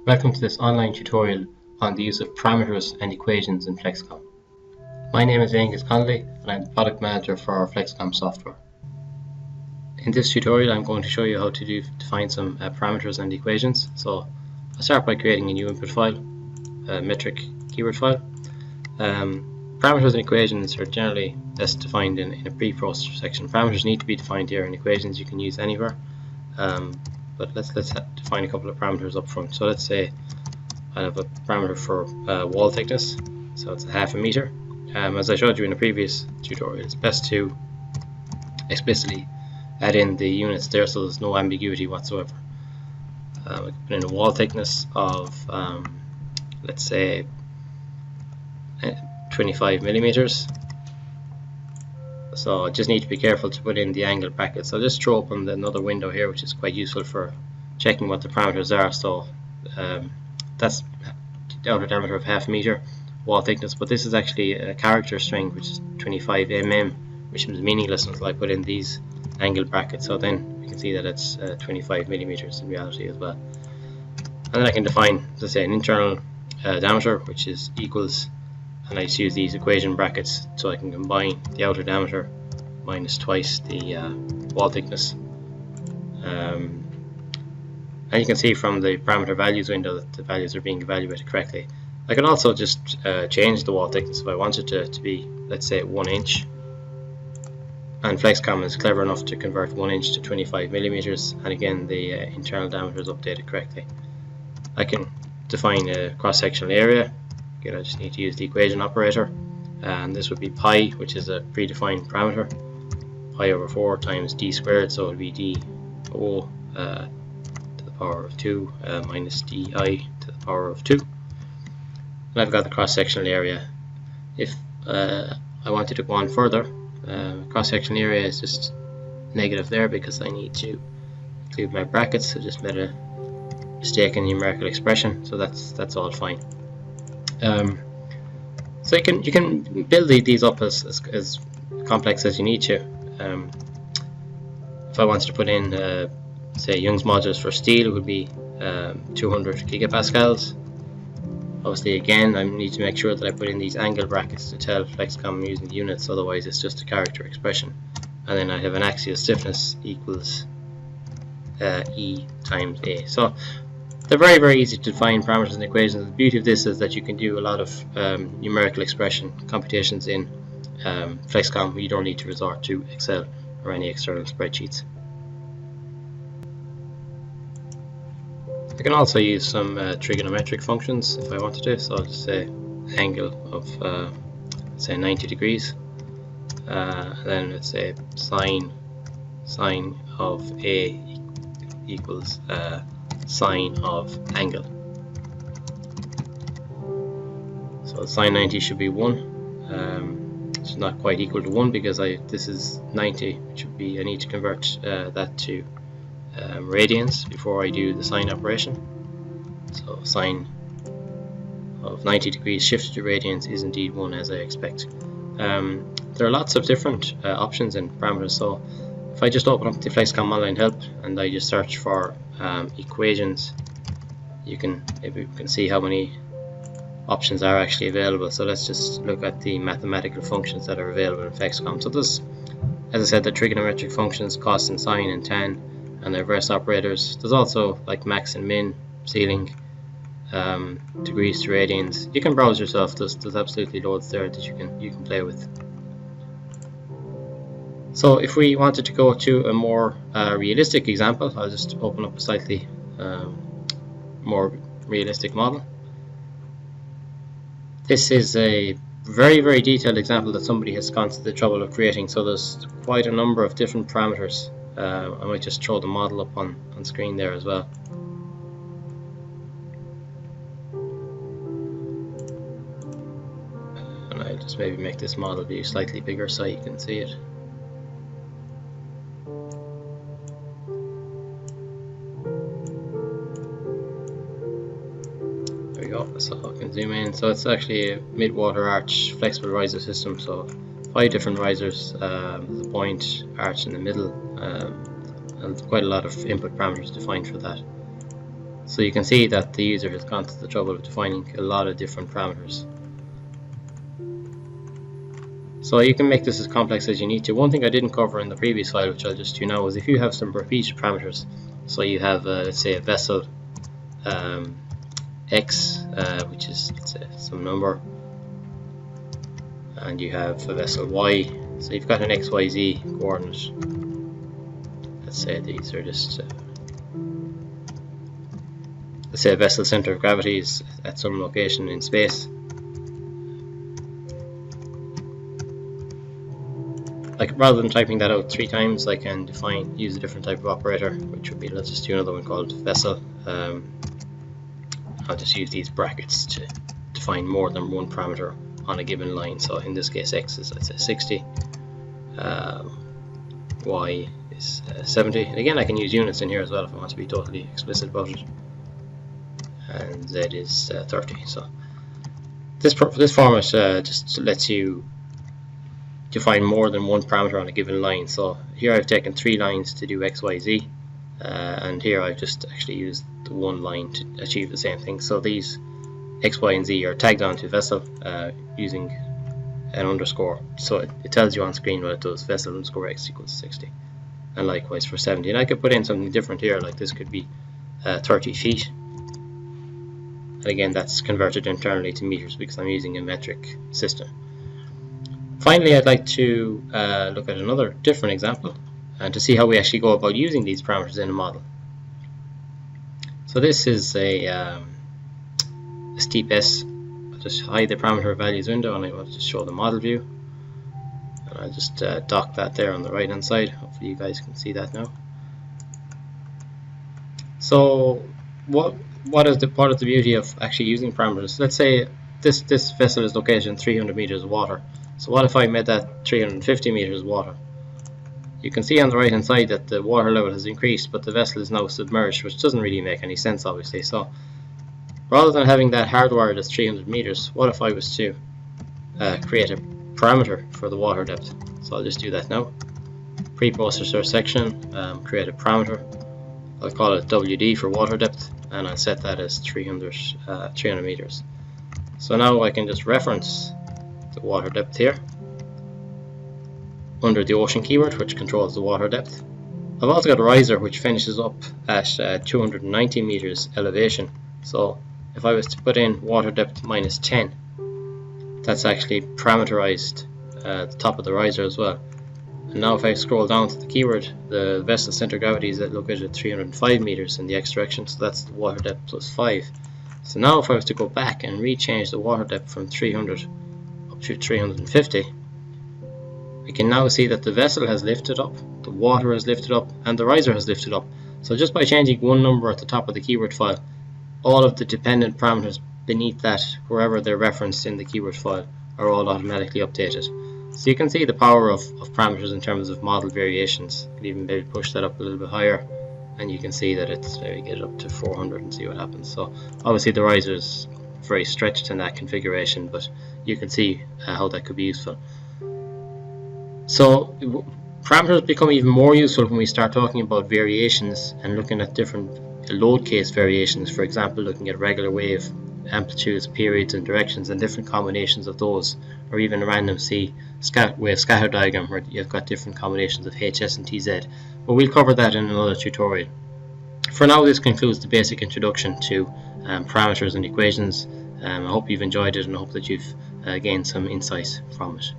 Welcome to this online tutorial on the use of parameters and equations in Flexcom. My name is Angus Connolly and I'm the product manager for our Flexcom software. In this tutorial I'm going to show you how to define some parameters and equations. So I'll start by creating a new input file, a metric keyword file. Parameters and equations are generally best defined in a pre-processor section. Parameters need to be defined here, and equations you can use anywhere. But let's define a couple of parameters up front. So let's say I have a parameter for wall thickness, so it's 0.5 meter. As I showed you in a previous tutorial, it's best to explicitly add in the units there so there's no ambiguity whatsoever. We can put in a wall thickness of let's say 25 millimeters. So I just need to be careful to put in the angle brackets. I'll just throw open another window here, which is quite useful for checking what the parameters are. So that's the outer diameter of 0.5 meter, wall thickness, but this is actually a character string which is 25 mm, which is meaningless until I put in these angle brackets. So then we can see that it's 25 millimeters in reality as well. And then I can define, let's say, an internal diameter, which is equals, and I just use these equation brackets so I can combine the outer diameter minus twice the wall thickness. And you can see from the parameter values window that the values are being evaluated correctly. I can also just change the wall thickness if I wanted to be, let's say, 1 inch. And Flexcom is clever enough to convert 1 inch to 25 millimeters, and again the internal diameter is updated correctly. I can define a cross-sectional area. Again, I just need to use the equation operator, and this would be pi, which is a predefined parameter, pi over 4 times d squared, so it would be d o to the power of 2 minus di to the power of 2. And I've got the cross-sectional area. If I wanted to go on further, cross-sectional area is just negative there because I need to include my brackets. I just made a mistake in the numerical expression, so that's all fine. So you can build these up as complex as you need to. If I wanted to put in say Young's modulus for steel, it would be 200 gigapascals. Obviously, again, I need to make sure that I put in these angle brackets to tell Flexcom I'm using the units, otherwise it's just a character expression. And then I have an axial stiffness equals E times A. So they're very, very easy to define parameters and equations. The beauty of this is that you can do a lot of numerical expression computations in Flexcom. You don't need to resort to Excel or any external spreadsheets. I can also use some trigonometric functions if I wanted to. So I'll just say angle of say 90 degrees, and then let's say sine of A equals sine of angle. So sine 90 should be 1. It's not quite equal to 1 because this is 90. It should be, I need to convert that to radians before I do the sine operation. So sine of 90 degrees shifted to radians is indeed 1, as I expect. There are lots of different options and parameters. So if I just open up the Flexcom online help and I just search for equations, you can see how many options are actually available. So let's just look at the mathematical functions that are available in Flexcom. So this, as I said, the trigonometric functions, cos and sine and tan, and the reverse operators. There's also like max and min, ceiling, degrees to radians. You can browse yourself. There's absolutely loads there that you can play with. So if we wanted to go to a more realistic example, I'll just open up a slightly more realistic model. This is a very, very detailed example that somebody has gone to the trouble of creating. So there's quite a number of different parameters. I might just throw the model up on screen there as well. And I'll just maybe make this model view slightly bigger so you can see it. There we go, so I can zoom in. So it's actually a mid-water arch flexible riser system, so 5 different risers, there's a point arch in the middle, and quite a lot of input parameters defined for that. So you can see that the user has gone to the trouble of defining a lot of different parameters. So you can make this as complex as you need to. One thing I didn't cover in the previous slide, which I'll just do now, is if you have some repeated parameters. So you have, let's say, a vessel x, which is, let's say, some number, and you have a vessel y. So you've got an x, y, z coordinate. Let's say these are just, let's say a vessel center of gravity is at some location in space. Like, rather than typing that out 3 times, I can use a different type of operator, which would be, let's just do another one called vessel. I'll just use these brackets to define more than one parameter on a given line. So in this case, x is, let's say, 60, y is 70. And again, I can use units in here as well if I want to be totally explicit about it. And z is 30. So this format just lets you define more than one parameter on a given line. So here I've taken 3 lines to do x, y, z, and here I've just actually used the one line to achieve the same thing. So these x, y, and z are tagged onto vessel using an underscore. So it tells you on screen what it does. Vessel underscore x equals 60, and likewise for 70. And I could put in something different here, like this could be 30 feet. And again, that's converted internally to meters because I'm using a metric system. Finally, I'd like to look at another different example and to see how we actually go about using these parameters in a model. So this is a steep S. I'll just hide the parameter values window and I want to just show the model view. And I'll just dock that there on the right hand side. Hopefully you guys can see that now. So what is the beauty of actually using parameters? Let's say this vessel is located in 300 meters of water. So what if I made that 350 meters water? You can see on the right hand side that the water level has increased, but the vessel is now submerged, which doesn't really make any sense, obviously. So rather than having that hardwired as 300 meters, what if I was to create a parameter for the water depth? So I'll just do that now. Preprocessor section, create a parameter. I'll call it WD for water depth, and I'll set that as 300 meters. So now I can just reference the water depth here under the ocean keyword, which controls the water depth. I've also got a riser which finishes up at 290 meters elevation. So if I was to put in water depth minus 10, that's actually parameterized at the top of the riser as well. And now if I scroll down to the keyword, the vessel center of gravity is located at 305 meters in the x direction, so that's the water depth plus 5. So now if I was to go back and rechange the water depth from 300 up to 350, we can now see that the vessel has lifted up, the water has lifted up, and the riser has lifted up. So just by changing one number at the top of the keyword file, all of the dependent parameters beneath that, wherever they're referenced in the keyword file, are all automatically updated. So you can see the power of parameters in terms of model variations. You can even maybe push that up a little bit higher, and you can see that it's, maybe get it up to 400 and see what happens. So obviously the riser is very stretched in that configuration, but you can see how that could be useful. So parameters become even more useful when we start talking about variations and looking at different load case variations. For example, looking at regular wave amplitudes, periods and directions and different combinations of those, or even a random wave scatter diagram where you've got different combinations of HS and TZ. But we'll cover that in another tutorial. For now, this concludes the basic introduction to parameters and equations. I hope you've enjoyed it and I hope that you've gained some insights from it.